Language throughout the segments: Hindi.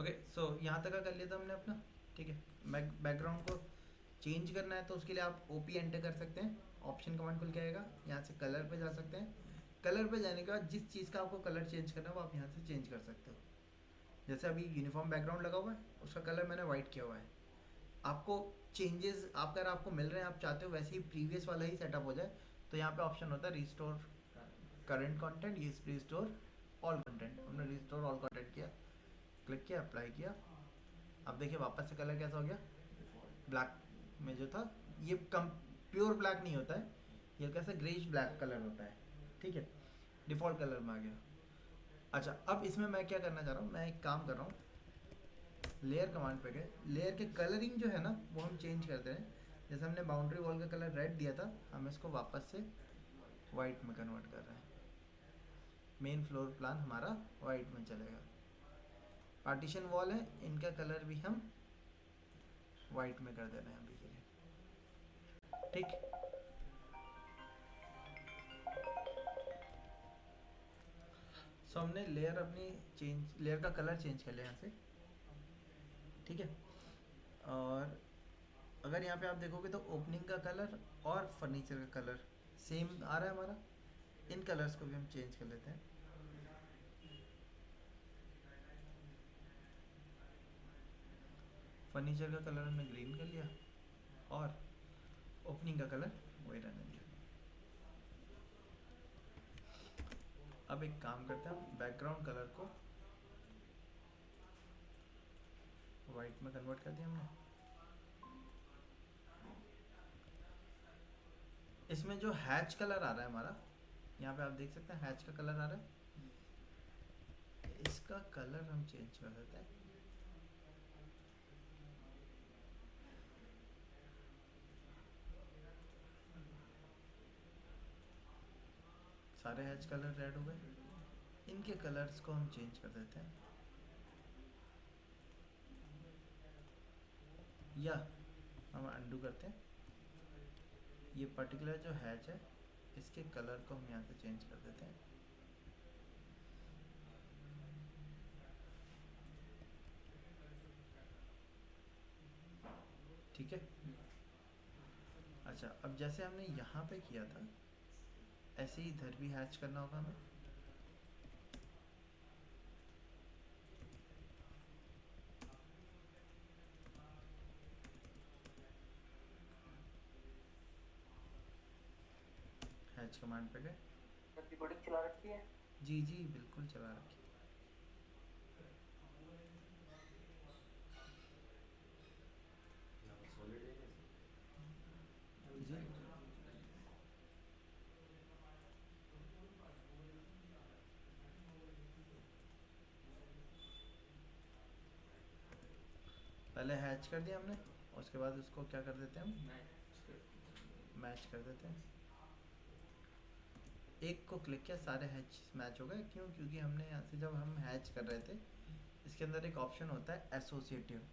ओके, सो यहाँ तक का कर लिया था हमने अपना। ठीक है, बैकग्राउंड को चेंज करना है तो उसके लिए आप ओपी एंटर कर सकते हैं, ऑप्शन कमांड खुल के आएगा, यहाँ से कलर पे जा सकते हैं। कलर पे जाने के बाद जिस चीज़ का आपको कलर चेंज करना है वो आप यहाँ से चेंज कर सकते हो। जैसे अभी यूनिफॉर्म बैकग्राउंड लगा हुआ है, उसका कलर मैंने वाइट किया हुआ है। आपको चेंजेस अगर आपको मिल रहे हैं, आप चाहते हो वैसे ही प्रीवियस वाला ही सेटअप हो जाए, तो यहाँ पे ऑप्शन होता है रिस्टोर करंट कंटेंट, ये रिस्टोर ऑल कंटेंट। हमने रिस्टोर ऑल कंटेंट किया, क्लिक किया, अप्लाई किया। अब देखिए वापस से कलर कैसा हो गया, ब्लैक में जो था, ये कम प्योर ब्लैक नहीं होता है, ये कैसा ग्रेइश ब्लैक कलर होता है। ठीक है, डिफ़ॉल्ट कलर में आ गया। अच्छा, अब इसमें मैं क्या करना चाह रहा हूँ, मैं एक काम कर रहा हूँ, लेयर कमांड पे गए, लेयर के कलरिंग जो है ना वो हम चेंज करते हैं। जैसे हमने बाउंड्री वॉल का कलर रेड दिया था, हम इसको वापस से वाइट में कन्वर्ट कर रहे हैं। मेन फ्लोर प्लान हमारा वाइट में चलेगा। पार्टीशन वॉल है, इनका कलर भी हम वाइट में कर दे रहे हैं अभी के लिए। ठीक, सो हमने लेयर अपनी चेंज, लेयर का कलर चेंज कर लिया यहाँ से। ठीक है, और अगर यहाँ पे आप देखोगे तो ओपनिंग का कलर और फर्नीचर का कलर सेम आ रहा है हमारा। इन कलर्स को भी हम चेंज कर लेते हैं। फर्नीचर का कलर हमने ग्रीन कर लिया और ओपनिंग का कलर वही रहने दिया। अब एक काम करते हैं, हम बैकग्राउंड कलर को वाइट में कन्वर्ट कर दिया हमने। इसमें जो हैच कलर आ रहा है हमारा, यहाँ पे आप देख सकते हैं हैच का कलर आ रहा है, इसका कलर हम चेंज कर देते हैं। सारे हैच कलर रेड हो गए, इनके कलर्स को हम चेंज कर देते हैं। या हम अंडू करते हैं, ये पर्टिकुलर जो हैच है इसके कलर को हम यहाँ से चेंज कर देते हैं। ठीक है, अच्छा, अब जैसे हमने यहाँ पे किया था ऐसे ही इधर भी हैच करना होगा हमें। हैच कमांड पे गए। रिकॉर्डिंग चला रखी है? जी जी बिल्कुल चला रखी जी। पहले हैच कर दिया हमने, उसके बाद उसको क्या कर देते हैं हम, मैच कर देते हैं। एक को क्लिक किया, सारे हैच मैच हो गए। क्यों? क्योंकि हमने यहाँ से जब हम हैच कर रहे थे, इसके अंदर एक ऑप्शन होता है एसोसिएटिव।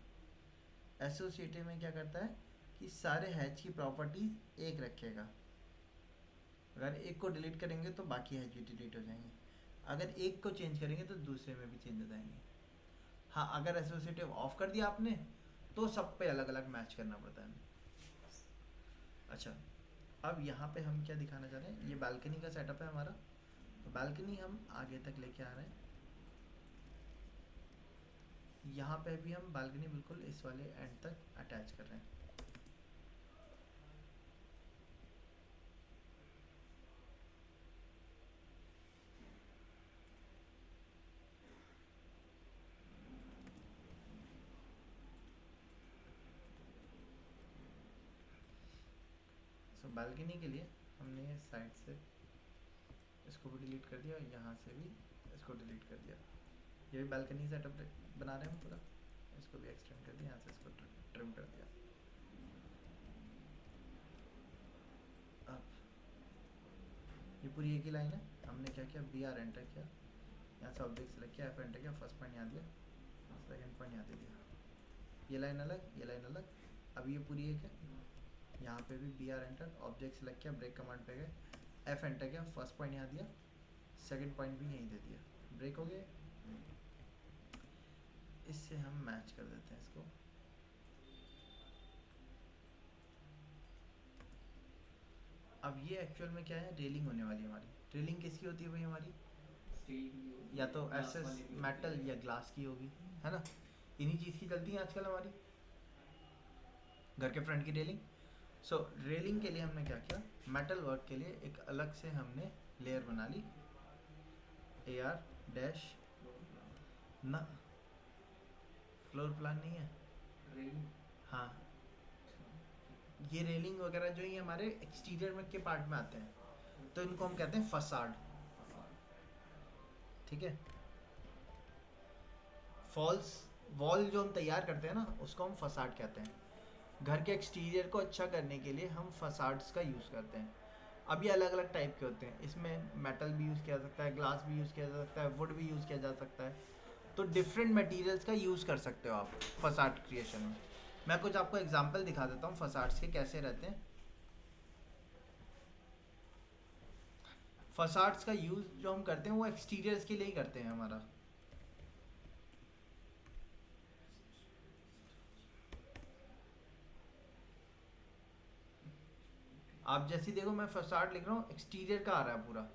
एसोसिएटिव में क्या करता है कि सारे हैच की प्रॉपर्टीज एक रखेगा। अगर एक को डिलीट करेंगे तो बाकी हैच भी डिलीट हो जाएंगे, अगर एक को चेंज करेंगे तो दूसरे में भी चेंज हो जाएंगे। हाँ, अगर एसोसिएटिव ऑफ कर दिया आपने तो सब पे अलग अलग मैच करना पड़ता है। अच्छा, अब यहाँ पे हम क्या दिखाना चाह रहे हैं, ये बालकनी का सेटअप है हमारा, तो बालकनी हम आगे तक लेके आ रहे हैं। यहाँ पे भी हम बालकनी बिल्कुल इस वाले एंड तक अटैच कर रहे हैं। सो बालकनी के लिए हमने साइड से इसको भी डिलीट कर दिया और यहाँ से भी इसको डिलीट कर दिया। ये भी बालकनी सेटअप बना रहे हैं हम पूरा, इसको भी एक्सटेंड कर दिया, यहाँ से इसको ट्रिम कर दिया। अब ये पूरी एक ही लाइन है, हमने क्या किया, बी आर एंटर किया, यहाँ से ऑब्जेक्ट सेलेक्ट किया, एफ एंटर किया, फर्स्ट पॉइंट यहाँ दिया, सेकेंड पॉइंट यहाँ दे दिया। ये लाइन अलग, ये लाइन अलग। अब ये पूरी एक है, यहाँ पे भी B R enter, object select किया, ब्रेक कमांड पे गए, एफ एंटर किया, फर्स्ट पॉइंट यहाँ दिया, सेकेंड पॉइंट भी यहीं दे दिया, ब्रेक हो गया। इससे हम मैच कर देते हैं इसको। अब ये एक्चुअल में क्या है, रेलिंग होने वाली है हमारी। रेलिंग किसकी होती है भाई हमारी? या तो एसएस मेटल या ग्लास की होगी, है ना। इन्हीं चीज़ की चलती है आजकल हमारी घर के फ्रंट की रेलिंग। सो रेलिंग के लिए हमने क्या किया, मेटल वर्क के लिए एक अलग से हमने लेयर बना ली, AR डैश ना, फ्लोर प्लान नहीं है। हाँ, ये रेलिंग वगैरह जो ये हमारे एक्सटीरियर में के पार्ट में आते हैं, तो इनको हम कहते हैं फसाड, ठीक है। फॉल्स वॉल जो हम तैयार करते हैं ना, उसको हम फसाड कहते हैं। घर के एक्सटीरियर को अच्छा करने के लिए हम फसाड्स का यूज़ करते हैं। अब ये अलग अलग टाइप के होते हैं, इसमें मेटल भी यूज़ किया जा सकता है, ग्लास भी यूज़ किया जा सकता है, वुड भी यूज़ किया जा सकता है। तो डिफरेंट मटेरियल्स का यूज़ कर सकते हो आप फसाड क्रिएशन में। मैं कुछ आपको एग्जांपल दिखा देता हूँ फसाड्स के कैसे रहते हैं। फसाड्स का यूज़ जो हम करते हैं वो एक्सटीरियर्स के लिए ही करते हैं हमारा। आप जैसे देखो मैं फसाड लिख रहा हूँ, एक्सटीरियर का आ रहा है पूरा।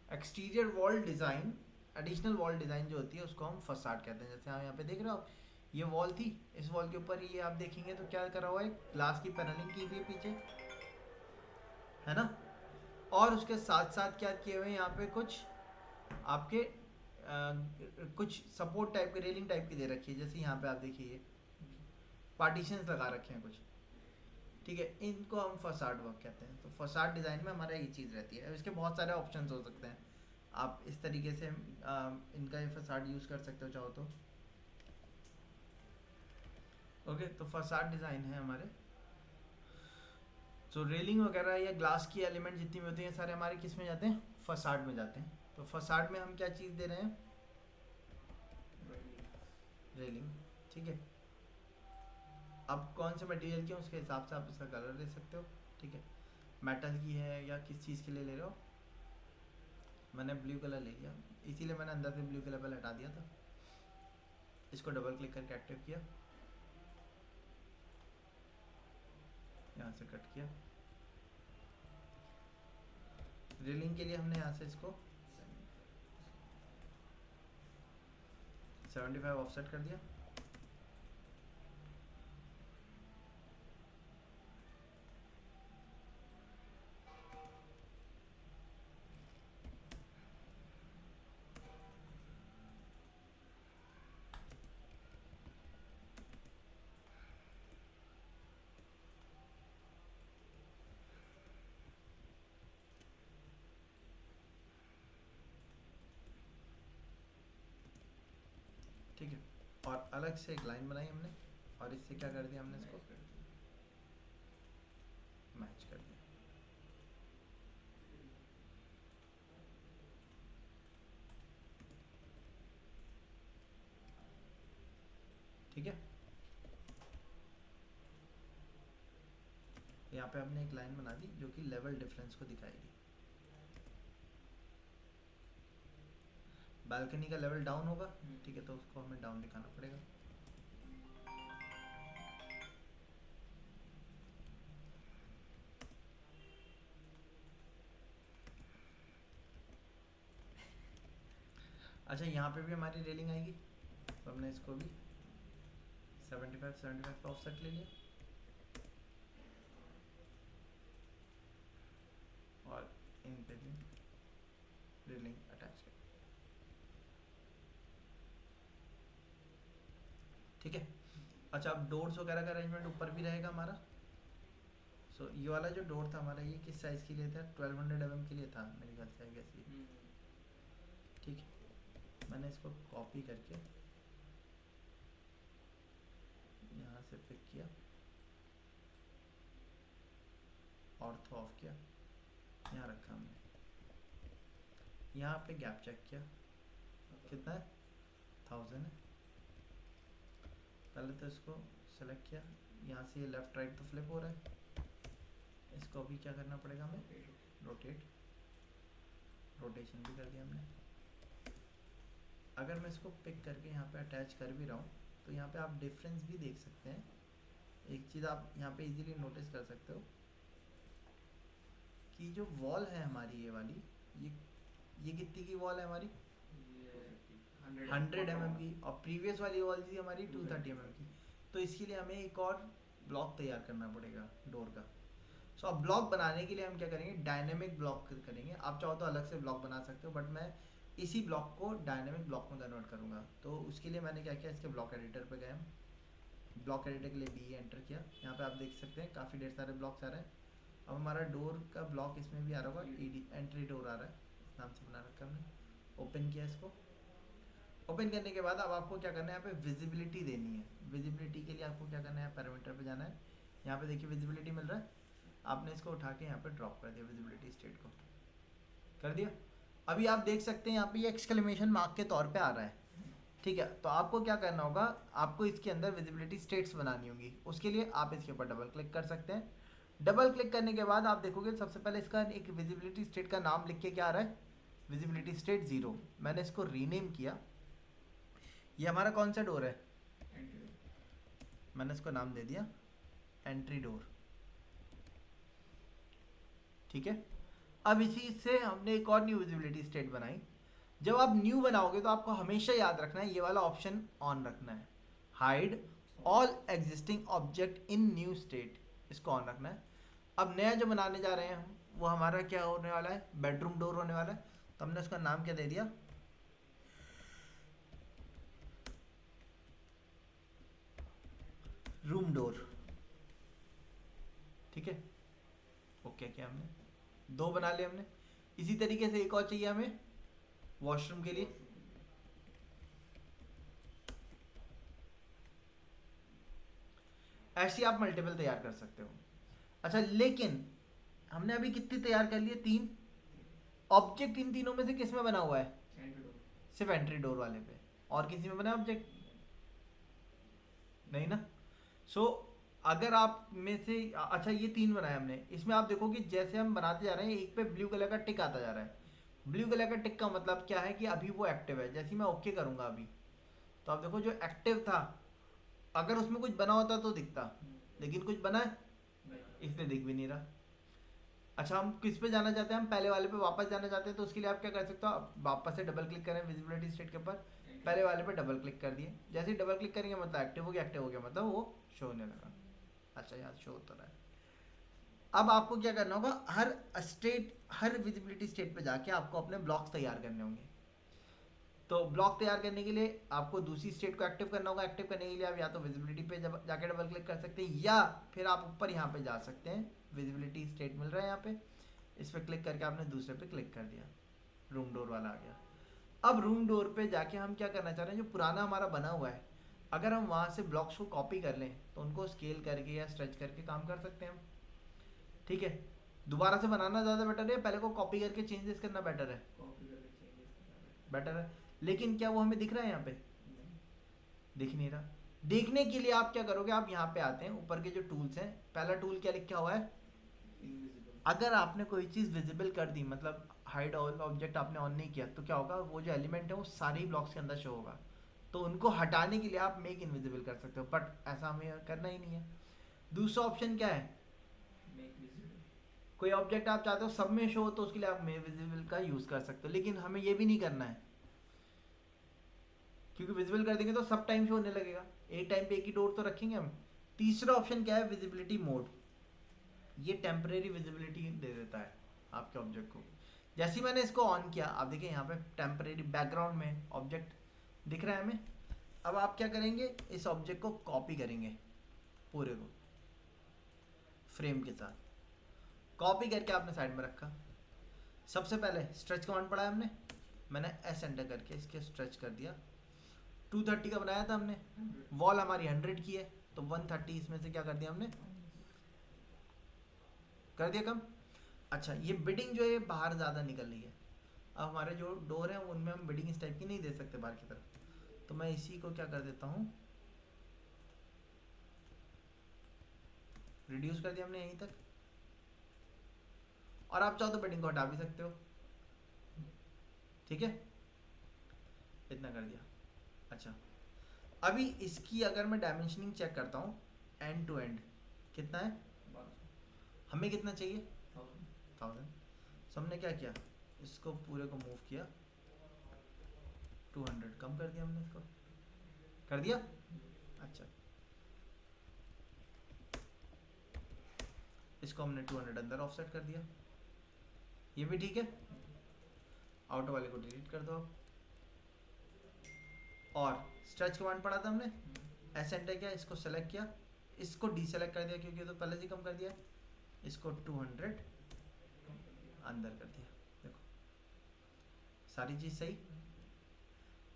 Exterior wall design, additional wall design जो होती है उसको हम फसाड कहते हैं। जैसे आप यहाँ पे देख रहे हो, ये वॉल थी, इस वॉल के ऊपर ये आप देखेंगे तो क्या करा हुआ है, ग्लास की पैनलिंग की हुई है पीछे, है ना। और उसके साथ साथ क्या किए हुए हैं यहाँ पे, कुछ आपके कुछ सपोर्ट टाइप के, रेलिंग टाइप की दे रखी है। जैसे यहाँ पे आप देखिए पार्टीशंस लगा रखे हैं कुछ, ठीक है। इनको हम फसाड वर्क कहते हैं। तो फसाड डिज़ाइन में हमारा ये चीज़ रहती है। इसके बहुत सारे ऑप्शंस हो सकते हैं, आप इस तरीके से इनका ये फसाड यूज़ कर सकते हो चाहो तो। ओके, तो फसाड डिज़ाइन है हमारे। तो रेलिंग वगैरह या ग्लास की एलिमेंट जितनी भी होती हैं सारे हमारे किस में जाते हैं, फसाड में जाते हैं। तो फसाड में हम क्या चीज़ दे रहे हैं, रेलिंग, ठीक है। अब कौन से मटेरियल की है उसके हिसाब से आप इसका कलर दे सकते हो, ठीक है। मेटल की है या किस चीज़ के लिए ले रहे हो। मैंने ब्लू कलर ले लिया, इसीलिए मैंने अंदर से ब्लू कलर पहले हटा दिया था। इसको डबल क्लिक करके एक्टिव किया, यहाँ से कट किया। रेलिंग के लिए हमने यहाँ से इसको 75 ऑफसेट कर दिया। ठीक है, और अलग से एक लाइन बनाई हमने, और इससे क्या कर दिया हमने, इसको मैच कर दिया। ठीक है, यहाँ पे हमने एक लाइन बना दी जो कि लेवल डिफरेंस को दिखाएगी। बालकनी का लेवल डाउन होगा, ठीक है, तो उसको हमें डाउन दिखाना पड़ेगा। अच्छा, यहाँ पे भी हमारी रेलिंग आएगी, तो हमने इसको भी 75 का ऑफसेट ले लिया, और इन पे भी रेलिंग अटैच कर, ठीक है। अच्छा, अब डोर्स वगैरह का अरेंजमेंट ऊपर भी रहेगा हमारा। सो ये वाला जो डोर था हमारा, ये किस साइज़ के लिए था, 1200 mm के लिए था मेरे ख्याल से, आई गेस ये, ठीक है। मैंने इसको कॉपी करके यहाँ से पिक किया, ऑर्थो ऑफ किया, यहाँ रखा हमने। यहाँ पे गैप चेक किया, कितना है, 1000 है। पहले तो इसको सेलेक्ट किया, यहाँ से ये लेफ़्ट राइट तो फ्लिप हो रहा है, इसको अभी क्या करना पड़ेगा हमें, रोटेट, रोटेशन भी कर दिया हमने। अगर मैं इसको पिक करके यहाँ पे अटैच कर भी रहा हूँ तो यहाँ पे आप डिफरेंस भी देख सकते हैं। एक चीज़ आप यहाँ पे इजीली नोटिस कर सकते हो कि जो वॉल है हमारी ये वाली, ये कितनी की वॉल है हमारी? 100 mm की, और प्रीवियस वाली वॉल थी हमारी 230 mm की। तो इसके लिए हमें एक और ब्लॉक तैयार करना पड़ेगा डोर का। सो अब ब्लॉक बनाने के लिए हम क्या करेंगे, डायनेमिक ब्लॉक करेंगे। आप चाहो तो अलग से ब्लॉक बना सकते हो, बट मैं इसी ब्लॉक को डायनेमिक ब्लॉक में कन्वर्ट करूँगा। तो उसके लिए मैंने क्या किया, इसके ब्लॉक एडिटर पे गए हम, ब्लॉक एडिटर के लिए बी एंटर किया। यहाँ पे आप देख सकते हैं काफ़ी ढेर सारे ब्लॉक्स आ रहे हैं। अब हमारा डोर का ब्लॉक इसमें भी आ रहा होगा, ईडी एंट्री डोर आ रहा है, इस नाम से बना रखा हमने। ओपन किया इसको। ओपन करने के बाद अब आपको क्या करना है, यहाँ पे विजिबिलिटी देनी है। विजिबिलिटी के लिए आपको क्या करना है, पैरामीटर पे जाना है। यहाँ पे देखिए विजिबिलिटी मिल रहा है, आपने इसको उठा के यहाँ पे ड्रॉप कर दिया, विजिबिलिटी स्टेट को कर दिया। अभी आप देख सकते हैं यहाँ पे ये एक्सक्लेमेशन मार्क के तौर पे आ रहा है, ठीक है। तो आपको क्या करना होगा, आपको इसके अंदर विजिबिलिटी स्टेट्स बनानी होगी। उसके लिए आप इसके ऊपर डबल क्लिक कर सकते हैं। डबल क्लिक करने के बाद आप देखोगे सबसे पहले इसका एक विजिबिलिटी स्टेट का नाम लिख के क्या आ रहा है, विजिबिलिटी स्टेट 0। मैंने इसको रीनेम किया। ये हमारा कौन सा डोर है, मैंने इसको नाम दे दिया एंट्री डोर, ठीक है। अब इसी से हमने एक और न्यू विजिबिलिटी स्टेट बनाई। जब आप न्यू बनाओगे तो आपको हमेशा याद रखना है, ये वाला ऑप्शन ऑन रखना है, hide all existing object in new state, इसको ऑन रखना है। अब नया जो बनाने जा रहे हैं हम, वो हमारा क्या होने वाला है, बेडरूम डोर होने वाला है। तो हमने उसका नाम क्या दे दिया, रूम डोर, ठीक है। ओके क्या हमने 2 बना लिए हमने। इसी तरीके से एक और चाहिए हमें वॉशरूम के लिए। ऐसी आप मल्टीपल तैयार कर सकते हो। अच्छा, लेकिन हमने अभी कितनी तैयार कर लिए, 3 ऑब्जेक्ट। इन तीनों में से किस में बना हुआ है, सिर्फ एंट्री डोर वाले पे, और किसी में बना ऑब्जेक्ट नहीं ना। सो अगर आप में से, अच्छा ये 3 बनाए हमने, इसमें आप देखो कि जैसे हम बनाते जा रहे हैं एक पे ब्लू कलर का टिक आता जा रहा है। ब्लू कलर का टिक का मतलब क्या है कि अभी वो एक्टिव है। जैसे मैं ओके करूंगा अभी, तो आप देखो जो एक्टिव था, अगर उसमें कुछ बना होता तो दिखता, लेकिन कुछ बना है इसलिए दिख भी नहीं रहा। अच्छा, हम किस पे जाना चाहते हैं, हम पहले वाले पे वापस जाना चाहते हैं। तो उसके लिए आप क्या कर सकते हो, आप वापस से डबल क्लिक करें विजिबिलिटी स्टेट के ऊपर, पहले वाले पे डबल क्लिक कर दिए। जैसे ही डबल क्लिक करेंगे मतलब एक्टिव हो गया, एक्टिव हो गया मतलब वो शो होने लगा। अच्छा यहाँ शो होता रहा है। अब आपको क्या करना होगा, हर विजिबिलिटी स्टेट पे जाके आपको अपने ब्लॉक्स तैयार करने होंगे। तो ब्लॉक तैयार करने के लिए आपको दूसरी स्टेट को एक्टिव करना होगा। एक्टिव करने के लिए आप या तो विजिबिलिटी पे जाके डबल क्लिक कर सकते हैं, या फिर आप ऊपर यहाँ पे जा सकते हैं, विजिबिलिटी स्टेट मिल रहा है यहाँ पे, इस पर क्लिक करके आपने दूसरे पे क्लिक कर दिया, रूम डोर वाला आ गया। अब रूम डोर पे जाके हम क्या करना चाह रहे हैं, जो पुराना हमारा बना हुआ है, अगर हम वहाँ से ब्लॉक्स को कॉपी कर लें तो उनको स्केल करके या स्ट्रेच करके काम कर सकते हैं हम, ठीक है। दोबारा से बनाना ज़्यादा बेटर है, पहले को कॉपी करके चेंजेस करना बेटर है, बेटर है। लेकिन क्या वो हमें दिख रहा है, यहाँ पे दिख नहीं रहा। देखने के लिए आप क्या करोगे, आप यहाँ पे आते हैं, ऊपर के जो टूल्स हैं, पहला टूल क्या लिखा हुआ है, अगर आपने कोई चीज़ विजिबल कर दी, मतलब हाइड ऑल ऑब्जेक्ट आपने ऑन नहीं किया, तो क्या होगा, वो जो एलिमेंट है वो सारे ब्लॉक्स के अंदर शो होगा। तो उनको हटाने के लिए आप मेक इनविजिबल कर सकते हो, बट ऐसा हमें करना ही नहीं है। दूसरा ऑप्शन क्या है, कोई ऑब्जेक्ट आप चाहते हो सब में शो हो, तो उसके लिए आप मेक विजिबल का यूज़ कर सकते हो, लेकिन हमें ये भी नहीं करना है, क्योंकि विजिबल कर देंगे तो सब टाइम शो होने लगेगा, एक टाइम पे एक ही डोर तो रखेंगे हम। तीसरा ऑप्शन क्या है, विजिबिलिटी मोड। ये टेम्परेरी विजिबिलिटी दे देता है आपके ऑब्जेक्ट को। जैसे ही मैंने इसको ऑन किया, आप देखिए यहाँ पे टेम्परेरी बैकग्राउंड में ऑब्जेक्ट दिख रहा है हमें। अब आप क्या करेंगे, इस ऑब्जेक्ट को कॉपी करेंगे पूरे को फ्रेम के साथ। कॉपी करके आपने साइड में रखा। सबसे पहले स्ट्रेच कमांड पढ़ा है हमने, मैंने एस एंटर करके इसके स्ट्रेच कर दिया। 230 का बनाया था हमने, वॉल हमारी 100 की है, तो 130 इसमें से क्या कर दिया हमने, कर दिया कम। अच्छा, ये बिडिंग जो है बाहर ज़्यादा निकल रही है। अब हमारे जो डोर है उनमें हम बिडिंग इस टाइप की नहीं दे सकते बाहर की तरफ, तो मैं इसी को क्या कर देता हूँ, रिड्यूस कर दिया हमने यहीं तक। और आप चाहो तो बिडिंग को हटा भी सकते हो, ठीक है। इतना कर दिया। अच्छा, अभी इसकी अगर मैं डायमेंशनिंग चेक करता हूँ एंड टू एंड कितना है, 1200 हमें कितना चाहिए 1000 1000। सो हमने क्या किया, इसको पूरे को मूव किया 200 कम कर दिया हमने, इसको कर दिया। अच्छा, इसको हमने 200 अंदर ऑफसेट कर दिया, ये भी ठीक है। आउटर वाले को डिलीट कर दो आप। और स्ट्रेच कमांड पढ़ा था हमने, एस एंटर किया, इसको सेलेक्ट किया, इसको डीसेलेक्ट कर दिया क्योंकि तो पहले से कम कर दिया, इसको 200 अंदर कर दिया। देखो सारी चीज़ सही।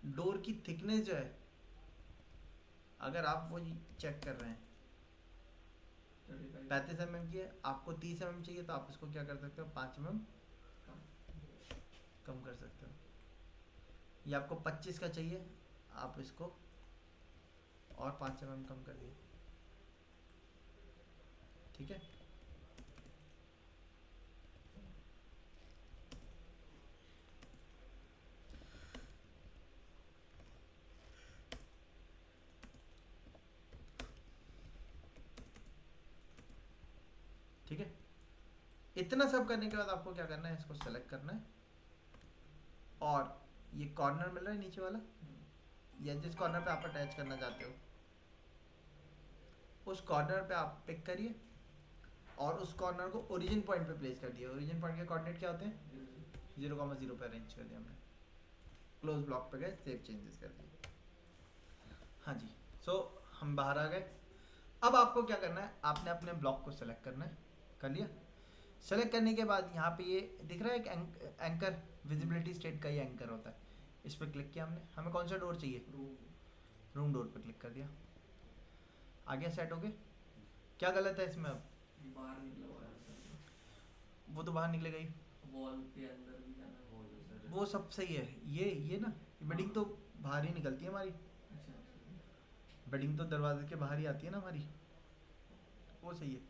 डोर की थिकनेस जो है, अगर आप वो चेक कर रहे हैं 35 mm की है, आपको 30 mm चाहिए तो आप इसको क्या कर सकते हो, 5 mm कम कर सकते हो। या आपको 25 का चाहिए, आप इसको और 5 mm कम कर दिए, ठीक है। ठीक है, इतना सब करने के बाद आपको क्या करना है, इसको सेलेक्ट करना है और ये कॉर्नर मिल रहा है नीचे वाला, या जिस कॉर्नर पे आप अटैच करना चाहते हो उस कॉर्नर पे आप पिक करिए और उस कॉर्नर को ओरिजिन पॉइंट पे प्लेस कर दिए। ओरिजिन पॉइंट के कोऑर्डिनेट क्या होते हैं, 0,0 पे अरेंज कर दिया हमने। क्लोज ब्लॉक पे गए, सेव चेंजेस कर दिए। हाँ जी, सो हम बाहर आ गए। अब आपको क्या करना है, आपने अपने ब्लॉक को सेलेक्ट करना है, कर लिया। सेलेक्ट करने के बाद यहाँ पे ये दिख रहा है एक एंकर, विजिबिलिटी स्टेट का ये एंकर होता है, इस पर क्लिक किया हमने। हमें कौन सा डोर चाहिए, रूम डोर पे क्लिक कर दिया, आगे सेट हो गए। क्या गलत है इसमें, अब बाहर निकला हुआ है वो तो बाहर निकलेगा ही, वॉल के अंदर भी जाना है। वो सब सही है। ये ना बेडिंग तो बाहर ही निकलती है हमारी, अच्छा बेडिंग तो दरवाजे के बाहर ही आती है ना हमारी, वो सही है।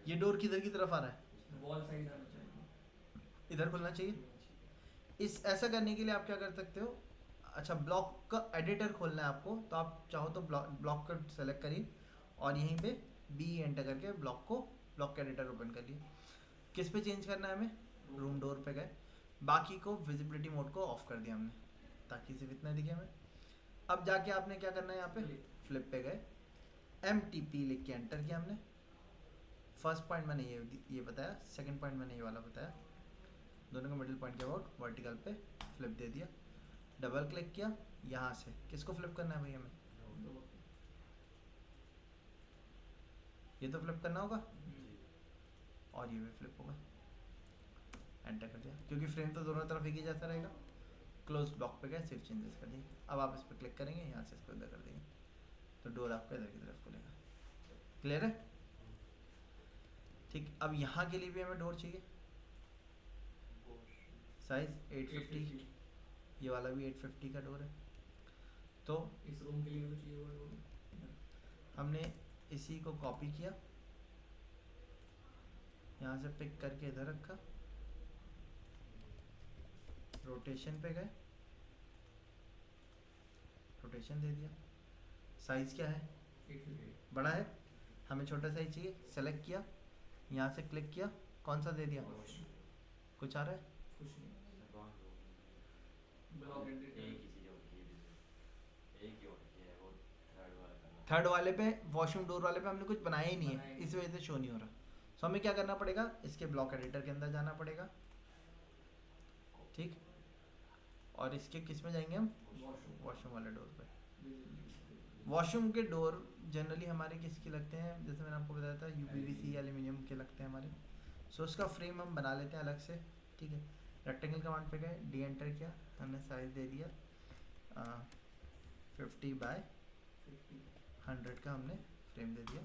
ये डोर किधर की तरफ आ रहा है, वॉल साइड आना चाहिए, इधर खुलना चाहिए। इस ऐसा करने के लिए आप क्या कर सकते हो, अच्छा ब्लॉक का एडिटर खोलना है आपको, तो आप चाहो तो ब्लॉक का सेलेक्ट करिए और यहीं पे बी एंटर करके ब्लॉक का एडिटर ओपन कर लिए। किस पे चेंज करना है हमें, रूम डोर पे गए, बाकी को विजिबिलिटी मोड को ऑफ कर दिया हमने ताकि सिर्फ इतना दिखे हमें। अब जाके आपने क्या करना है, यहाँ पे फ्लिप पे गए, MTP लिख के एंटर किया हमने। फर्स्ट पॉइंट मैंने ये बताया, सेकंड पॉइंट मैंने ये वाला बताया, दोनों को मिडिल पॉइंट के अबाउट वर्टिकल पे फ्लिप दे दिया। डबल क्लिक किया, यहाँ से किसको फ्लिप करना है भाई हमें, ये तो फ्लिप करना होगा और ये भी फ्लिप होगा, एंटर कर दिया क्योंकि फ्रेम तो दोनों तरफ एक ही जैसा रहेगा। क्लोज ब्लॉक पे गए, सेव चेंजेस कर दिए। अब आप इस पर क्लिक करेंगे, यहाँ से इसको इधर कर देंगे तो डोर आपका इधर की तरफ खुलेगा। क्लियर है, ठीक। अब यहाँ के लिए भी हमें डोर चाहिए, साइज 850, ये वाला भी 850 का डोर है। तो इस रूम के लिए भी चाहिए हुआ डोर, हमने इसी को कॉपी किया, यहाँ से पिक करके इधर रखा, रोटेशन पे गए, रोटेशन दे दिया। साइज क्या है, 850 बड़ा है, हमें छोटा साइज चाहिए, सेलेक्ट किया, यहाँ से क्लिक किया, कौन सा दे दिया, कुछ आ रहा है, कुछ नहीं, ब्लॉक एडिटर थर्ड वाले पे वॉशरूम डोर वाले पे हमने कुछ बनाया ही नहीं है, इस वजह से शो नहीं हो रहा। सो हमें क्या करना पड़ेगा, इसके ब्लॉक एडिटर के अंदर जाना पड़ेगा, ठीक। और इसके किस में जाएंगे हम, वॉशरूम वाले डोर पे। वॉशरूम के डोर जनरली हमारे किसके लगते हैं, जैसे मैंने आपको बताया था UPVC एल्यूमिनियम के लगते हैं हमारे। सो उसका फ्रेम हम बना लेते हैं अलग से, ठीक है। रेक्टेंगल कमांड पे गए, डी एंटर किया, हमने साइज दे दिया 50 बाय 100 का हमने फ्रेम दे दिया,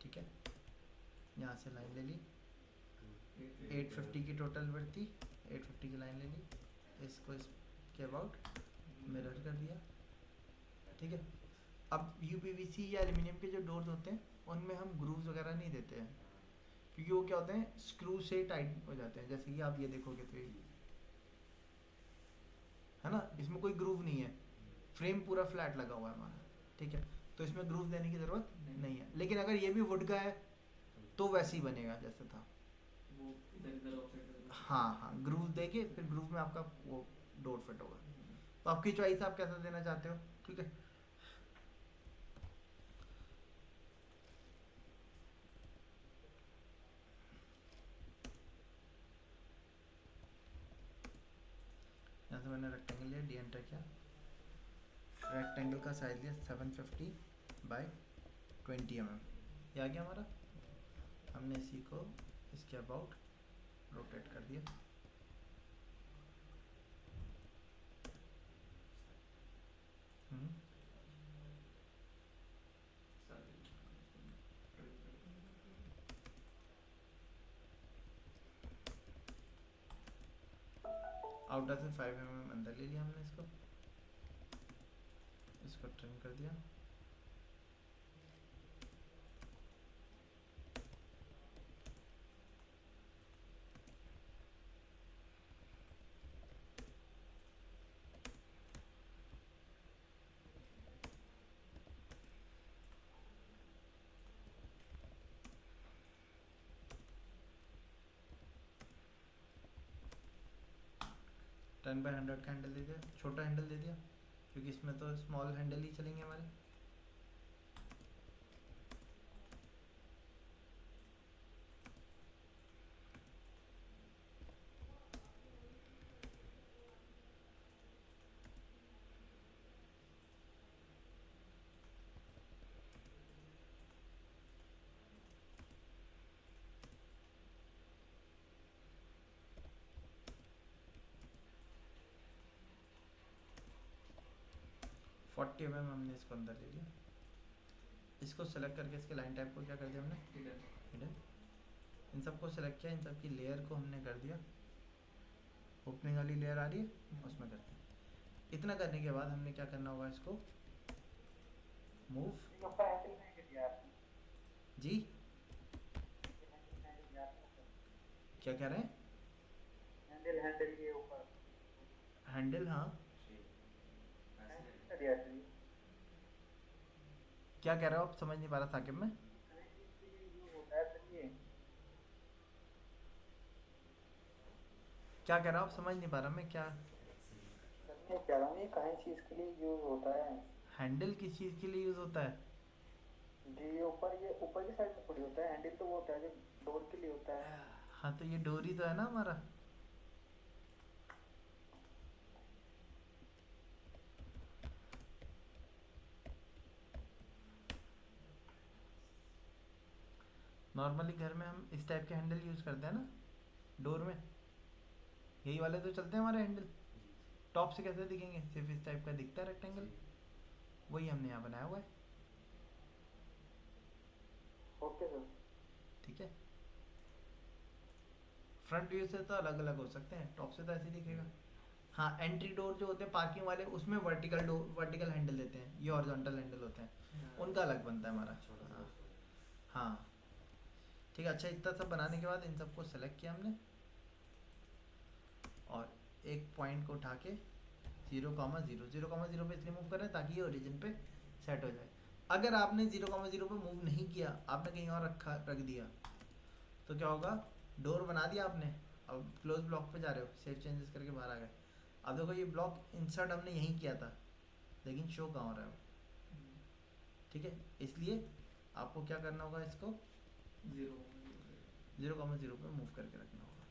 ठीक है। यहाँ से लाइन ले ली, 850 की टोटल वर्थ थी, 850 की लाइन ले ली, इसको इसके अबाउट मिरर कर दिया, ठीक है। अब UPVC या एल्यूमिनियम के जो डोर्स होते हैं उनमें हम ग्रूव्स वगैरह नहीं देते हैं क्योंकि वो क्या होते हैं, स्क्रू से टाइट हो जाते हैं। जैसे कि आप ये देखोगे तो है ना, इसमें कोई ग्रूव नहीं है, फ्रेम पूरा फ्लैट लगा हुआ है हमारा, ठीक है, तो इसमें ग्रूव देने की ज़रूरत नहीं है। लेकिन अगर ये भी वुड का है तो वैसे ही बनेगा जैसे था। वो इधर इधर ऑफसेट करके। हाँ हाँ, ग्रूव देके फिर ग्रूव में आपका वो डोर फिट होगा। तो आपकी चॉइस, आप कैसा देना चाहते हो, ठीक है। यहाँ से मैंने रेक्टेंगल लिया, डी एंटर किया, रेक्टेंगल का साइज लिया 750 बाय 20 mm, ये आ गया हमारा। हमने इसी को इसके अबाउट रोटेट कर दिया। हम्म, आउटर से 5 mm अंदर ले लिया हमने इसको ट्रिम कर दिया। टेन बाई 100 का हैंडल दे दिया, छोटा हैंडल दे दिया क्योंकि इसमें तो स्मॉल हैंडल ही चलेंगे हमारे। फोर्टी mm हमने इसको अंदर ले लिया। इसको सेलेक्ट करके इसके लाइन टाइप को क्या कर दिया हमने, हिडन। इन सबको सेलेक्ट किया, इन सब की लेयर को हमने कर दिया, ओपनिंग वाली लेयर आ रही है उसमें करते हैं। इतना करने के बाद हमने क्या करना होगा, इसको मूव। इसके ऊपर हैंडल नहीं दिया आपने, जी हैंडल दिया आपने, क्या कह रहे हैं, हैंडल हैंडल के ऊपर हैंडल, हाँ हैंडल दिया आपने। क्या कह रहे हो आप, समझ नहीं पा रहा साकिब में। कनेक्टिंग के लिए यूज होता है सर ये, क्या कह रहा हो आप, समझ नहीं पा रहा मैं क्या। सर मैं कह रहा हूँ ये कहीं चीज़ के लिए यूज होता है हैंडल किस चीज़ के लिए यूज़ होता है। जी, ये ऊपर की साइड में पड़ी होता है, हैंडल तो वो होता है जो डोर के लिए होता है। हाँ तो ये डोरी तो है ना हमारा। नॉर्मली घर में हम इस टाइप के हैंडल यूज़ करते हैं ना डोर में, यही वाले तो चलते हैं हमारे हैंडल। टॉप से कैसे दिखेंगे, सिर्फ इस टाइप का दिखता है रेक्टेंगल, वही हमने यहाँ बनाया हुआ है, ओके सर। ठीक है। फ्रंट व्यू से तो अलग अलग हो सकते हैं, टॉप से तो ऐसे ही दिखेगा। हाँ, एंट्री डोर जो होते हैं पार्किंग वाले, उसमें वर्टिकल डोर, वर्टिकल हैंडल देते हैं, ये हॉरिजॉन्टल हैंडल होते हैं, उनका अलग बनता है हमारा। हाँ हाँ ठीक है। अच्छा, इतना सब बनाने के बाद इन सबको सेलेक्ट किया हमने और एक पॉइंट को उठा के 0,0 0,0 पे इसलिए मूव कर रहे हैं ताकि ये ओरिजिन पे सेट हो जाए। अगर आपने 0,0 पे मूव नहीं किया, आपने कहीं और रख दिया तो क्या होगा, डोर बना दिया आपने, अब क्लोज ब्लॉक पे जा रहे हो, सेव चेंजेस करके बाहर आ गए। अब देखो ये ब्लॉक इंसर्ट हमने यहीं किया था लेकिन शो कहाँ हो रहा है वो, ठीक है। इसलिए आपको क्या करना होगा, इसको 0,0 पे मूव करके रखना होगा।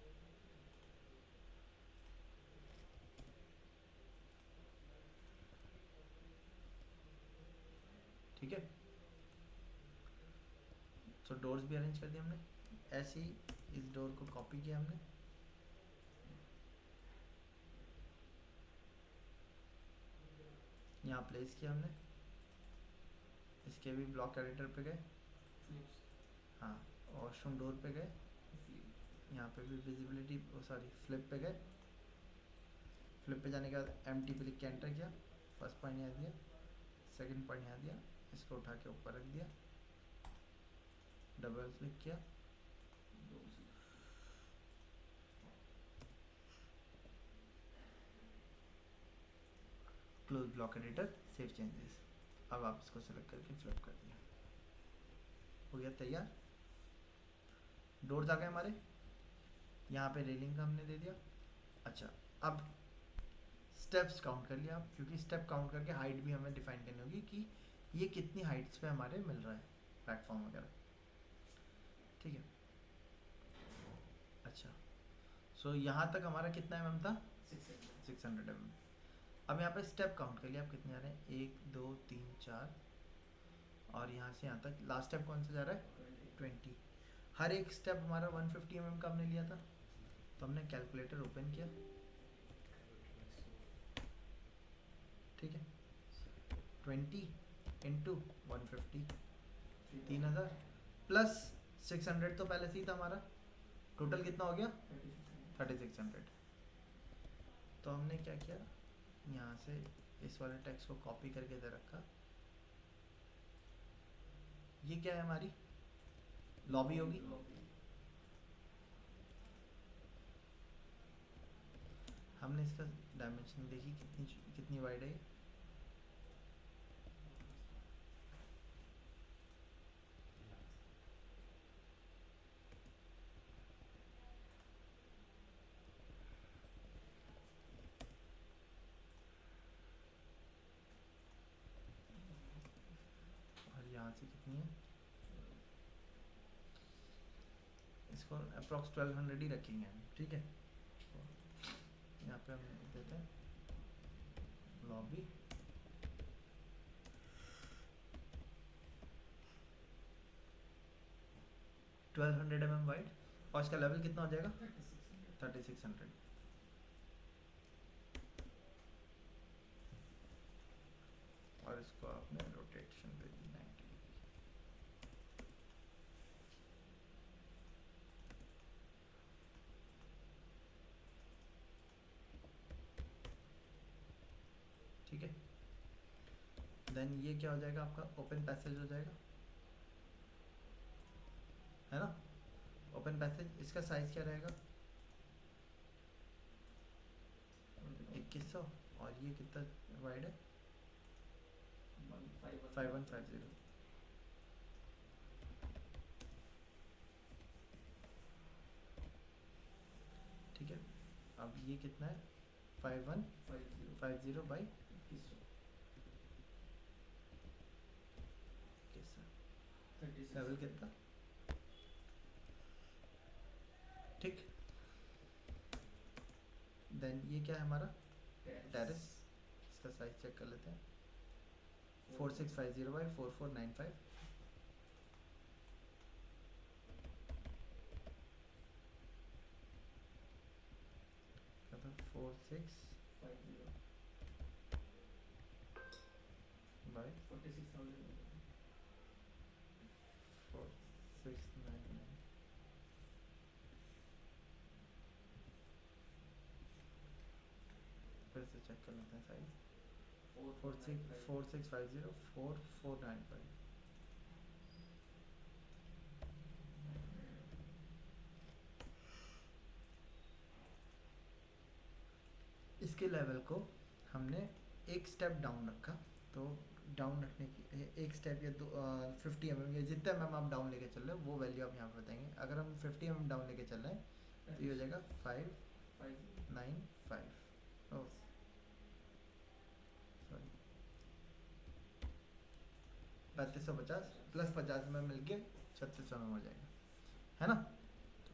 ठीक है, तो डोर्स भी अरेंज कर दिए हमने। ऐसे ही इस डोर को कॉपी किया हमने, यहाँ प्लेस किया हमने, इसके भी ब्लॉक एडिटर पे गए, हाँ, वॉशरूम डोर पे गए, यहाँ पे भी विजिबिलिटी, सॉरी फ्लिप पे गए। फ्लिप पे जाने के बाद एम्प्टी पे लिख के एंटर किया, फर्स्ट पॉइंट यहाँ दिया, सेकंड पॉइंट यहाँ दिया, इसको उठा के ऊपर रख दिया, डबल क्लिक किया, close block editor, save changes. अब आप इसको सेलेक्ट करके फ्लिप कर दिया, हो गया तैयार। डोर्स आ गए हमारे, यहाँ पे रेलिंग का हमने दे दिया। अच्छा, अब स्टेप्स काउंट कर लिया आप, क्योंकि स्टेप काउंट करके हाइट भी हमें डिफाइन करनी होगी कि ये कितनी हाइट्स पे हमारे मिल रहा है प्लेटफॉर्म वगैरह, ठीक है। अच्छा, सो यहाँ तक हमारा कितना mm था, 600 mm। अब यहाँ पे स्टेप काउंट कर लिया आप, कितने आ रहे हैं, 1 2 3 4, और यहाँ से यहाँ तक लास्ट स्टेप कौन सा जा रहा है, 20। हर एक स्टेप हमारा 150 mm का हमने लिया था, तो हमने कैलकुलेटर ओपन किया, ठीक है। 20 इंटू 150, 3000 प्लस 600 तो पहले से ही था हमारा, टोटल कितना हो गया 3600। तो हमने क्या किया, यहाँ से इस वाले टेक्स्ट को कॉपी करके इधर रखा। ये क्या है, हमारी लॉबी होगी। हमने इसका डायमेंशन देखी कितनी कितनी वाइड है, और यहाँ से कितनी है, इसको अप्रॉक्स 1200 ही रखेंगे हम, ठीक है। यहाँ पे हम देते हैं लॉबी, ट्वेल्व 1200 mm वाइड, और इसका लेवल कितना हो जाएगा 3600। और इसको आपने रोटेशन दे दी 90 डिग्री। ठीक है, देन ये क्या हो जाएगा, आपका ओपन पैसेज हो जाएगा, है ना। ओपन पैसेज, इसका साइज क्या रहेगा 2100, और ये कितना वाइड है 5150। ठीक है, अब ये कितना है 5150 बाई लेवल कितना, ठीक। देन ये क्या है हमारा टेरेस, इसका साइज चेक कर लेते हैं, 4650 बाई 4495। क्या था 4650 बाई 4699। फिर से चेक कर लेते हैं साइज, 4650 4495। इसके लेवल को हमने एक स्टेप डाउन रखा, तो डाउन रखने की एक स्टेप या 50 mm या जितने mm आप डाउन लेके चल रहे हो वो वैल्यू आप यहाँ पे बताएंगे। अगर हम 50 mm डाउन लेके चल रहे हैं तो ये हो जाएगा 595, सॉरी 3550 प्लस 50 में मिलके 3600 में हो जाएगा, है ना।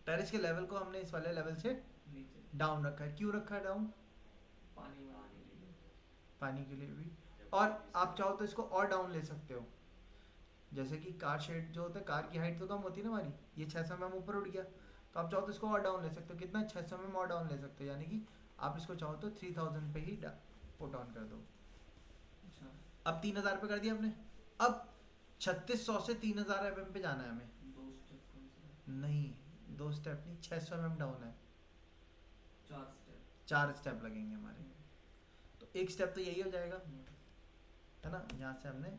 टेरेस के लेवल को हमने इस वाले लेवल से डाउन रखा है। क्यों रखा है डाउन, पानी के लिए भी, और आप चाहो तो इसको और डाउन ले सकते हो। जैसे कि कार शेड जो होता है, कार की हाइट तो कम होती है ना हमारी, ये 600 mm ऊपर उठ गया, तो आप चाहो तो इसको और डाउन ले सकते हो। कितना 600 mm और डाउन ले सकते हो, यानी कि आप इसको चाहो तो 3000 पे ही पुट ऑन कर दो। अब 3000 पे कर दिया आपने, अब 3600 से 3000 mm पे जाना है हमें। नहीं, 2 स्टेप नहीं, 600 mm डाउन है, 4 स्टेप लगेंगे हमारे। तो एक स्टेप तो यही हो जाएगा, है ना। यहाँ से हमने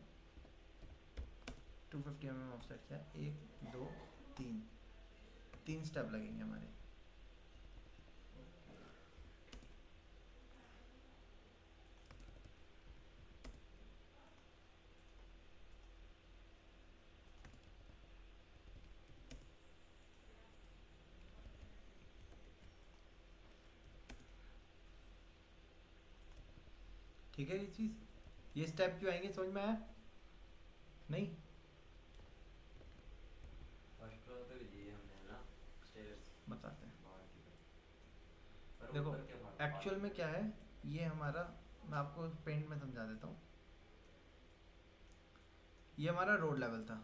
250 mm ऑफसेट किया, 1 2 3 स्टेप लगेंगे हमारे। ठीक है ये चीज़, ये स्टेप क्यों आएंगे समझ में आया? नहीं फर्स्ट फ्लोर पे भी दिए हमने ना स्टेयर्स बताते हैं। बाहर की पर देखो ऊपर क्या बात एक्चुअल में क्या है, ये हमारा, मैं आपको पेंट में समझा देता हूँ। ये हमारा रोड लेवल था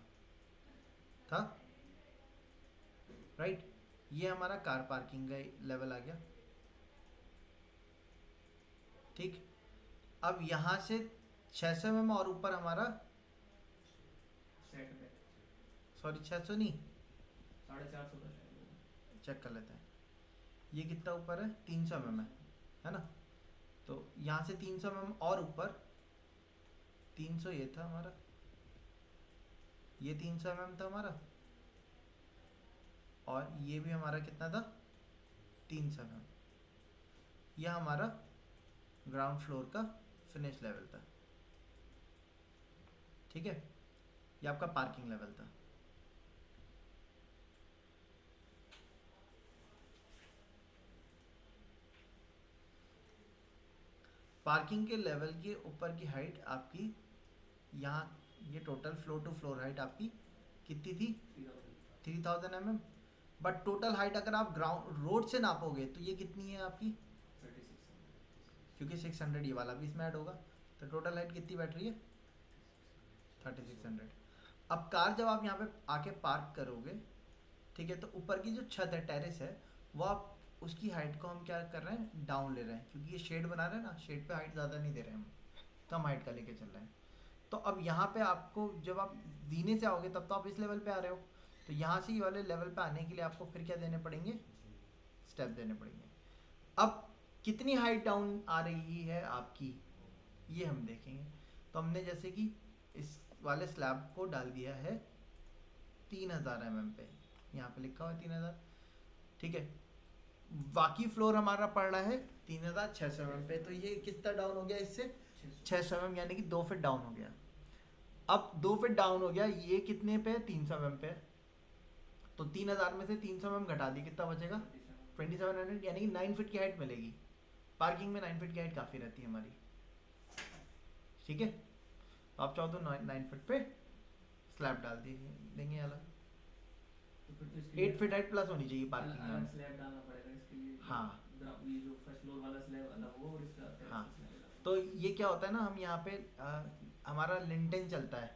राइट। ये हमारा कार पार्किंग का लेवल आ गया, ठीक। अब यहाँ से 600 mm और ऊपर हमारा, सेट पे सॉरी 600 नहीं, 450 था शायद। चेक कर लेते हैं। ये कितना ऊपर है, 300 mm है ना। तो यहाँ से 300 mm और ऊपर, 300 ये था हमारा, ये 300 mm था हमारा, और ये भी हमारा कितना था, 300 mm। यह हमारा ग्राउंड फ्लोर का फिनिश लेवल था, ठीक है। ये आपका पार्किंग लेवल था। पार्किंग के लेवल के ऊपर की हाइट आपकी, यहाँ ये total floor to floor height आपकी कितनी थी, 3000 mm। बट टोटल हाइट अगर आप ग्राउंड रोड से नापोगे तो ये कितनी है आपकी, 3600। क्योंकि 600 ये वाला भी इसमें ऐड होगा, तो टोटल हाइट कितनी बैठ रही है, 3600। अब कार जब आप यहाँ पे आके पार्क करोगे, ठीक है, तो ऊपर की जो छत है, टेरेस है, वो आप उसकी हाइट को हम क्या कर रहे हैं, डाउन ले रहे हैं, क्योंकि ये शेड बना रहे हैं ना, शेड पे हाइट ज़्यादा नहीं दे रहे हैं हम, कम हाइट का लेके चल रहे हैं। तो अब यहाँ पे आपको, जब आप जीने से आओगे तब तो आप इस लेवल पे आ रहे हो, तो यहाँ से ये वाले लेवल पे आने के लिए आपको फिर क्या देने पड़ेंगे, स्टेप देने पड़ेंगे। अब कितनी हाइट डाउन आ रही है आपकी, ये हम देखेंगे। तो हमने जैसे कि इस वाले स्लैब को डाल दिया है 3000 mm पे, यहाँ पे लिखा हुआ है 3000, ठीक है। बाकी फ्लोर हमारा पड़ रहा है 3600 mm पे, तो ये कितना डाउन हो गया इससे, 600 mm, यानी कि 2 फीट डाउन हो गया। अब 2 फीट डाउन हो गया, ये कितने पे, 300 mm पे, तो 3000 में से 300 mm घटा दी, कितना बचेगा, 2700, यानी कि 9 फीट की हाइट मिलेगी। पार्किंग में 9 फीट की हाइट काफ़ी रहती है हमारी, ठीक है। तो आप चाहो तो 9 फीट पे स्लैब डाल देंगे अलग, तो फिर तो इसके 8 फीट हाइट प्लस होनी चाहिए पार्किंग अलग में। स्लैब डालना पड़ेगा इसके लिए। हाँ। ये जो फर्स्ट फ्लोर वाला स्लैब अलग हो और इसका हाँ। स्लैब अलग हो। तो ये क्या होता है ना, हम यहाँ पे हमारा लिंटेन चलता है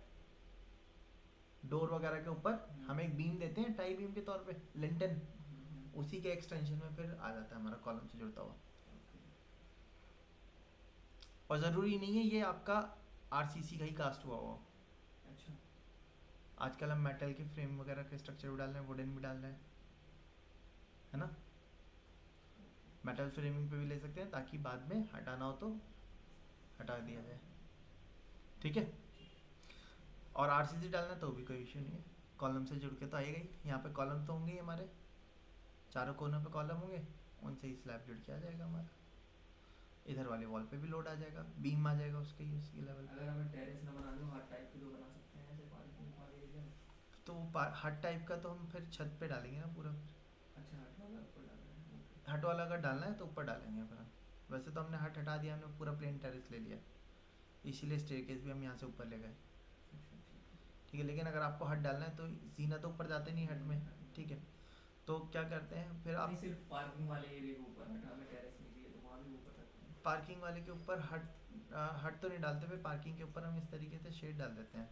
डोर वगैरह के ऊपर, हम एक बीम देते हैं टाई बीम के तौर पे, लिंटेन, उसी के एक्सटेंशन में फिर आ जाता है हमारा कॉलम से जुड़ता हुआ। और ज़रूरी नहीं है ये आपका आरसीसी का ही कास्ट हुआ हो, अच्छा। आजकल हम मेटल के फ्रेम वगैरह के स्ट्रक्चर भी डाल रहे हैं, वुडन भी डाल रहे हैं, है ना। मेटल फ्रेमिंग पे भी ले सकते हैं, ताकि बाद में हटाना हो तो हटा दिया जाए, ठीक है। और आरसीसी डालना तो भी कोई इशू नहीं है, कॉलम से जुड़ के तो आएगा ही। यहाँ पे कॉलम तो होंगे ही हमारे, चारों कोनों पे कॉलम होंगे, उनसे ही स्लैब जुड़ के आ जाएगा हमारा। इधर वाले वॉल पे भी लोड आ जाएगा, बीम आ जाएगा उसके ही, उसकी लेवल पे। अगर हमें टेरेस ना बनाना हो, हर टाइप की तो बना सकते हैं ऐसे पार्किंग वाले एरिया में। तो वो हट टाइप का तो हम फिर छत पे डालेंगे ना पूरा। अच्छा, हट वाला ऊपर डालना है, ओके। हट वाला अगर डालना है तो ऊपर डालेंगे फिर हम। वैसे तो हमने हट हटा दिया, हमने पूरा प्लेन टेरेस ले लिया, इसीलिए स्टेयरकेस भी हम यहाँ से ऊपर ले गए, अच्छा, ठीक है। लेकिन अगर आपको हट डालना है तो जीना तो ऊपर जाते नहीं हट में, ठीक है। तो क्या करते हैं फिर आप, नहीं, सिर्फ पार्किंग वाले एरिया के ऊपर हटा, हमें टेरेस नहीं चाहिए तो वहाँ भी ऊपर रखते हैं। पार्किंग वाले के ऊपर हट तो नहीं डालते, फिर पार्किंग के ऊपर हम इस तरीके से शेड डाल देते हैं।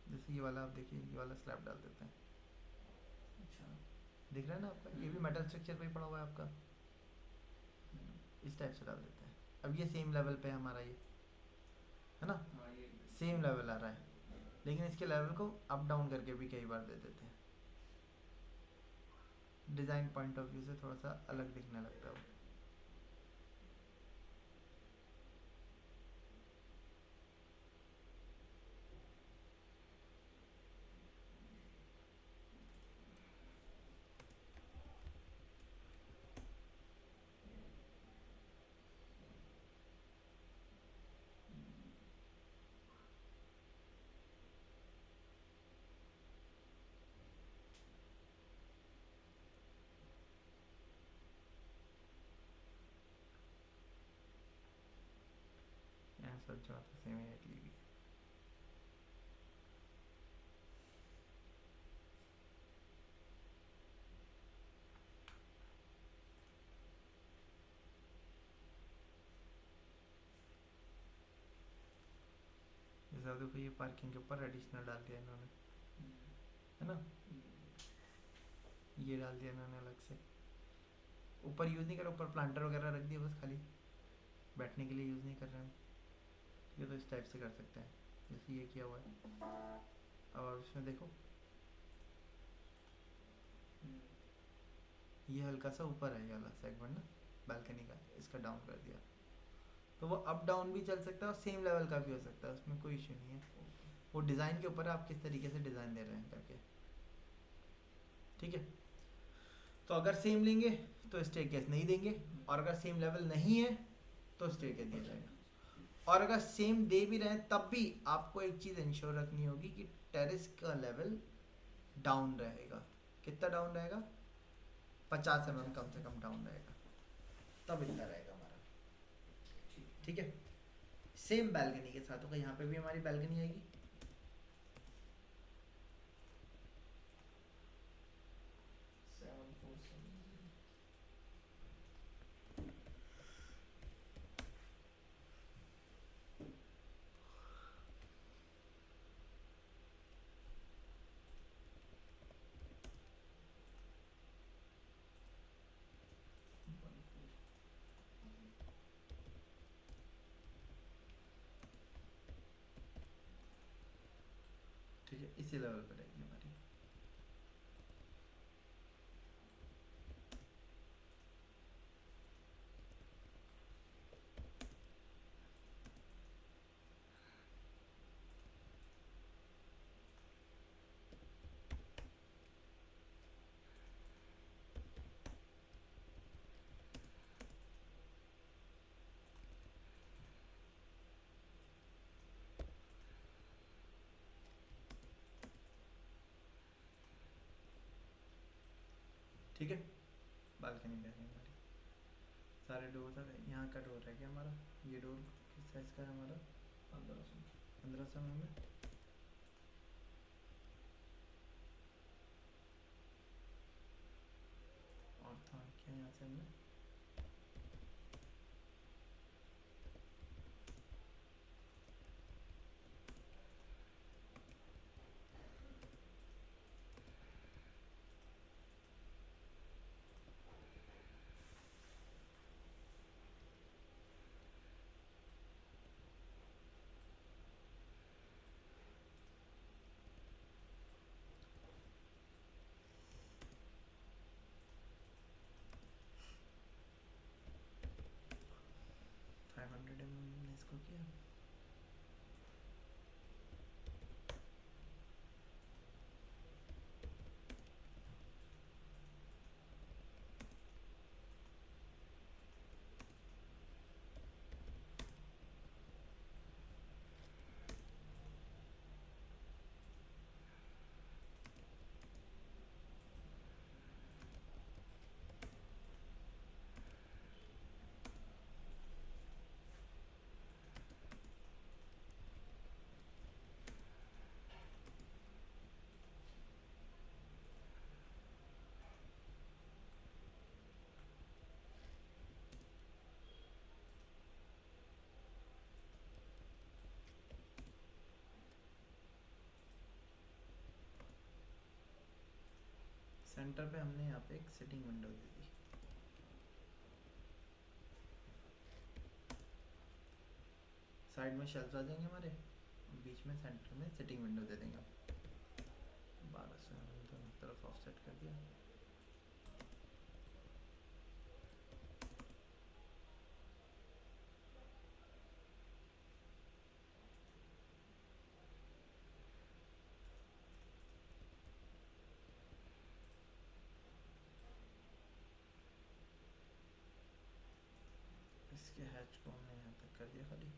जैसे ये वाला आप देखिए, ये वाला स्लैब डाल देते हैं, अच्छा। दिख रहा है ना आपका, ये भी मेटल स्ट्रक्चर पे ही पड़ा हुआ है आपका, इस टाइप से डाल देते हैं। अब ये सेम लेवल पे है हमारा, ये है ना, हाँ, ये सेम लेवल आ रहा है, लेकिन इसके लेवल को अप डाउन करके भी कई बार दे देते हैं, डिज़ाइन पॉइंट ऑफ व्यू से थोड़ा सा अलग दिखने लगता है वो। सब जगह पे सेम ही हाइट ली हुई है। जैसा देखो ये पार्किंग के ऊपर एडिशनल डाल दिया इन्होंने, है ना, ये डाल दिया इन्होंने अलग से। ऊपर यूज़ नहीं कर रहा, ऊपर प्लांटर वगैरह रख दिया बस, खाली बैठने के लिए यूज़ नहीं कर रहे हैं। ये तो इस टाइप से कर सकते हैं जैसे ये किया हुआ है। और इसमें देखो ये हल्का सा ऊपर है ये वाला सेगमेंट ना बालकनी का, इसका डाउन कर दिया तो वो अप डाउन भी चल सकता है और सेम लेवल का भी हो सकता है, उसमें कोई इशू नहीं है। वो डिज़ाइन के ऊपर है आप किस तरीके से डिज़ाइन दे रहे हैं करके, ठीक है। तो अगर सेम लेंगे तो स्टेयरकेस नहीं देंगे, और अगर सेम लेवल नहीं है तो स्टेयरकेस दिया जाएगा। और अगर सेम दे भी रहे हैं तब भी आपको एक चीज़ इंश्योर रखनी होगी कि टेरेस का लेवल डाउन रहेगा। कितना डाउन रहेगा? 50 mm कम से कम डाउन रहेगा, तब इतना रहेगा हमारा, ठीक है। सेम बैल्कनी के साथ होगा, यहाँ पे भी हमारी बैल्कनी आएगी। ठीक है, इसी लेवल पर रहेगी हमारी। ठीक है, बालकनी में है हमारी, सारे डोर आ गए। यहाँ का डोर है क्या हमारा? ये डोर किस साइज़ का है हमारा? 1500 में। और था क्या यहाँ से हमने? इसको किया सेंटर पे हमने यहाँ पे एक सिटिंग विंडो दे दी। साइड में शेल्फ आ जाएंगे हमारे, बीच में सेंटर में सिटिंग विंडो दे देंगे। 1200 दोनों तरफ ऑफसेट कर दिया। इसके हैच को हमने यहाँ तक कर दिया खाली।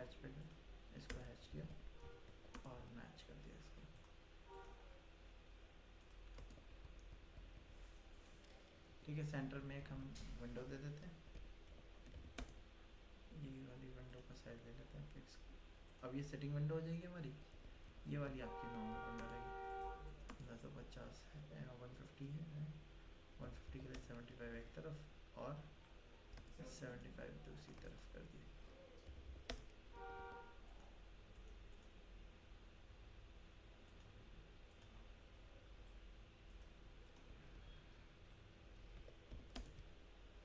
हैच पे इसको हैच किया और मैच कर दिया इसको। ठीक है, सेंटर में एक हम विंडो दे देते हैं, ये वाली विंडो का साइज ले लेते हैं फिक्स। अब ये सेटिंग विंडो हो जाएगी हमारी, ये वाली आपकी नॉर्मल विंडो रहेगी। 250 है 150 है, 150 के लिए 75 एक तरफ और 75 दूसरी तरफ कर दिए।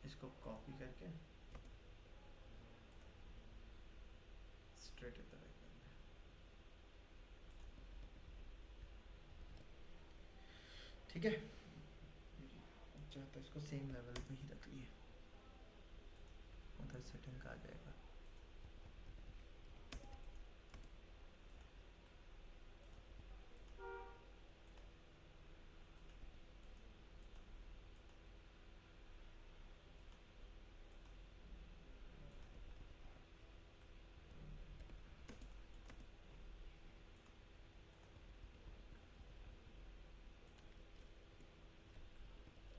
इसको कॉपी करके स्ट्रेट इधर करना है। ठीक है, अच्छा तो इसको सेम लेवल पे ही रख लिए, उधर सेटिंग का आ जाएगा।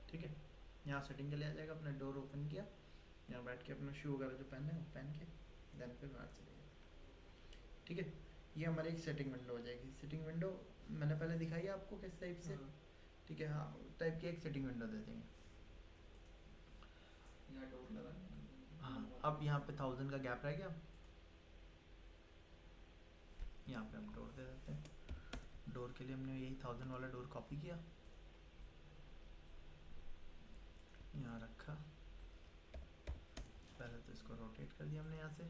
ठीक है, यहाँ सेटिंग के लिए आ जाएगा, अपना डोर ओपन किया, यहाँ बैठ के अपना शू वगैरह जो पहने वो पहन के देन फिर बाहर चले गए। ठीक है, ये हमारी एक सेटिंग विंडो हो जाएगी। सेटिंग विंडो मैंने पहले दिखाई है आपको किस टाइप से। हाँ। ठीक है, हाँ टाइप की एक सेटिंग विंडो दे देंगे। यहाँ डोर लगा। हाँ, अब यहाँ पे 1000 का गैप रह गया, यहाँ पे हम डोर दे देते हैं। डोर के लिए हमने यही 1000 वाला डोर कॉपी किया, यहाँ रखा, पहले तो इसको रोटेट कर दिया हमने यहाँ से।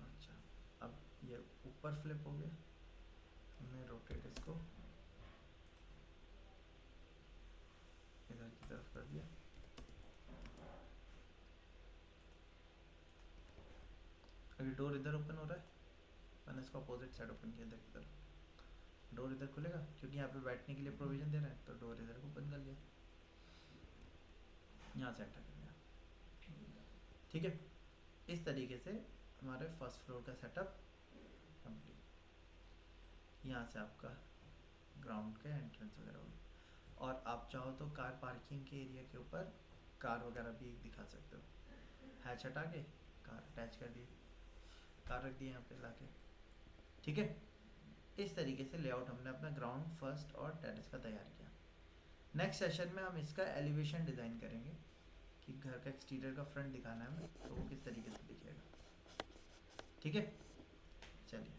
अच्छा, अब ये ऊपर फ्लिप हो गया, हमने रोटेट इसको इधर की तरफ कर दिया। अभी डोर इधर ओपन हो रहा है, मैंने इसको अपोजिट साइड ओपन किया, इधर की तरफ। डोर इधर खुलेगा क्योंकि यहाँ पे बैठने के लिए प्रोविजन दे रहा है, तो डोर इधर ओपन कर लिया, यहाँ से एंटर कर लिया। ठीक है, इस तरीके से हमारे फर्स्ट फ्लोर का सेटअप कंप्लीट। यहाँ से आपका ग्राउंड का एंट्रेंस वगैरह होगी, और आप चाहो तो कार पार्किंग के एरिया के ऊपर कार वगैरह भी दिखा सकते हो। हैच हटा के कार अटैच कर दी, कार रख दी यहाँ पे लाके। ठीक है, इस तरीके से लेआउट हमने अपना ग्राउंड, फर्स्ट और टेरेस का तैयार किया। नेक्स्ट सेशन में हम इसका एलिवेशन डिज़ाइन करेंगे कि घर का एक्सटीरियर का फ्रंट दिखाना है हमें, तो वो किस तरीके से दिखेगा। ठीक है, चलिए।